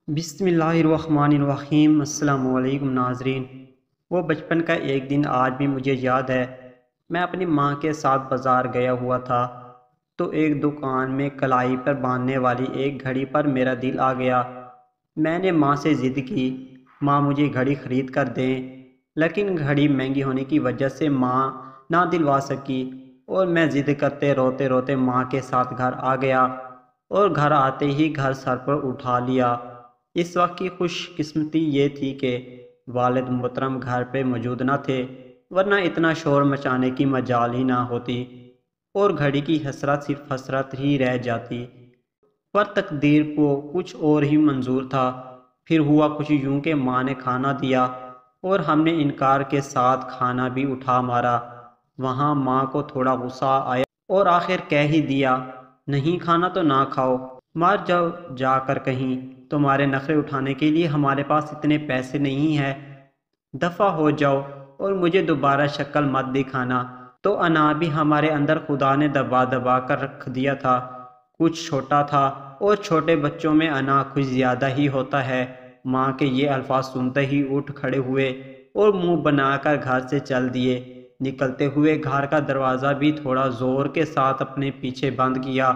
بسم اللہ الرحمن الرحیم۔ السلام علیکم ناظرین۔ وہ بچپن کا ایک دن آج بھی مجھے یاد ہے۔ میں اپنی ماں کے ساتھ بازار گیا ہوا تھا تو ایک دکان میں کلائی پر باندھنے والی ایک گھڑی پر میرا دل آ گیا۔ میں نے ماں سے ضد کی، ماں مجھے گھڑی خرید کر دیں، لیکن گھڑی مہنگی ہونے کی وجہ سے ماں نہ دلوا سکی اور میں ضد کرتے روتے روتے ماں کے ساتھ گھر آ گیا اور گھر آتے ہی گھر سر پر اٹھا لیا۔ اس وقت کی خوش قسمتی یہ تھی کہ والد محترم گھر پہ موجود نہ تھے، ورنہ اتنا شور مچانے کی مجال ہی نہ ہوتی اور گھڑی کی حسرت صرف حسرت ہی رہ جاتی۔ پر تقدیر کو کچھ اور ہی منظور تھا۔ پھر ہوا کچھ یوں کہ ماں نے کھانا دیا اور ہم نے انکار کے ساتھ کھانا بھی اٹھا مارا۔ وہاں ماں کو تھوڑا غصہ آیا اور آخر کہہ ہی دیا، نہیں کھانا تو نہ کھاؤ، مر جاؤ جا کر کہیں، تمہارے نخرے اٹھانے کے لیے ہمارے پاس اتنے پیسے نہیں ہیں، دفع ہو جاؤ اور مجھے دوبارہ شکل مت دکھانا۔ تو انا بھی ہمارے اندر خدا نے دبا دبا کر رکھ دیا تھا۔ کچھ چھوٹا تھا اور چھوٹے بچوں میں انا کچھ زیادہ ہی ہوتا ہے۔ ماں کے یہ الفاظ سنتے ہی اٹھ کھڑے ہوئے اور منہ بنا کر گھر سے چل دیے۔ نکلتے ہوئے گھر کا دروازہ بھی تھوڑا زور کے ساتھ اپنے پیچھے بند کیا۔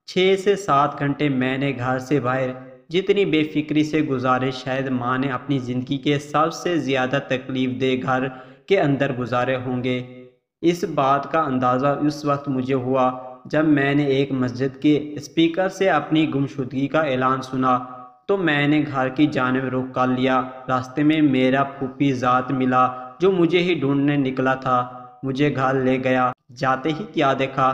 6 سے 7 گھنٹے میں نے گھر سے باہر جتنی بے فکری سے گزارے شاید ماں نے اپنی زندگی کے سب سے زیادہ تکلیف دہ گھر کے اندر گزارے ہوں گے۔ اس بات کا اندازہ اس وقت مجھے ہوا جب میں نے ایک مسجد کے اسپیکر سے اپنی گمشدگی کا اعلان سنا، تو میں نے گھر کی جانب رخ کر لیا۔ راستے میں میرا پھوپھی ذات ملا جو مجھے ہی ڈھونڈنے نکلا تھا۔ مجھے گھر لے گیا۔ جاتے ہی کیا دیکھا،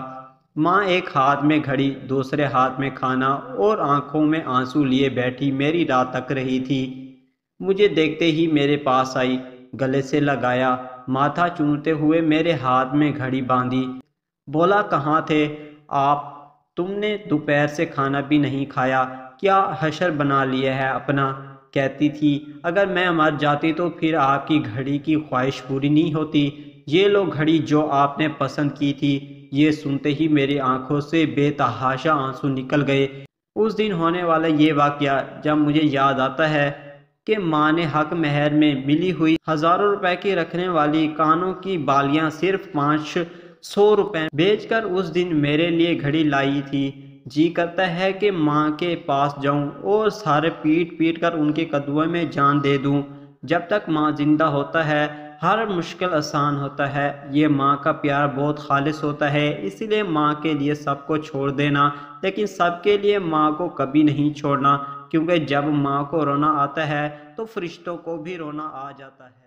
ماں ایک ہاتھ میں گھڑی، دوسرے ہاتھ میں کھانا اور آنکھوں میں آنسو لیے بیٹھی میری راہ تک رہی تھی۔ مجھے دیکھتے ہی میرے پاس آئی، گلے سے لگایا، ماتھا چومتے ہوئے میرے ہاتھ میں گھڑی باندھی، بولا کہاں تھے آپ؟ تم نے دوپہر سے کھانا بھی نہیں کھایا، کیا حشر بنا لیا ہے اپنا؟ کہتی تھی اگر میں مر جاتی تو پھر آپ کی گھڑی کی خواہش پوری نہیں ہوتی، یہ لو گھڑی جو آپ نے پسند کی تھی۔ یہ سنتے ہی میری آنکھوں سے بے تحاشا آنسو نکل گئے۔ اس دن ہونے والا یہ واقعہ جب مجھے یاد آتا ہے کہ ماں نے حق مہر میں ملی ہوئی ہزاروں روپے کی رکھنے والی کانوں کی بالیاں صرف 500 روپے بیچ کر اس دن میرے لیے گھڑی لائی تھی، جی کرتا ہے کہ ماں کے پاس جاؤں اور سارے پیٹ پیٹ کر ان کے قدموں میں جان دے دوں۔ جب تک ماں زندہ ہوتا ہے ہر مشکل آسان ہوتا ہے۔ یہ ماں کا پیار بہت خالص ہوتا ہے، اس لیے ماں کے لیے سب کو چھوڑ دینا، لیکن سب کے لیے ماں کو کبھی نہیں چھوڑنا، کیونکہ جب ماں کو رونا آتا ہے تو فرشتوں کو بھی رونا آ جاتا ہے۔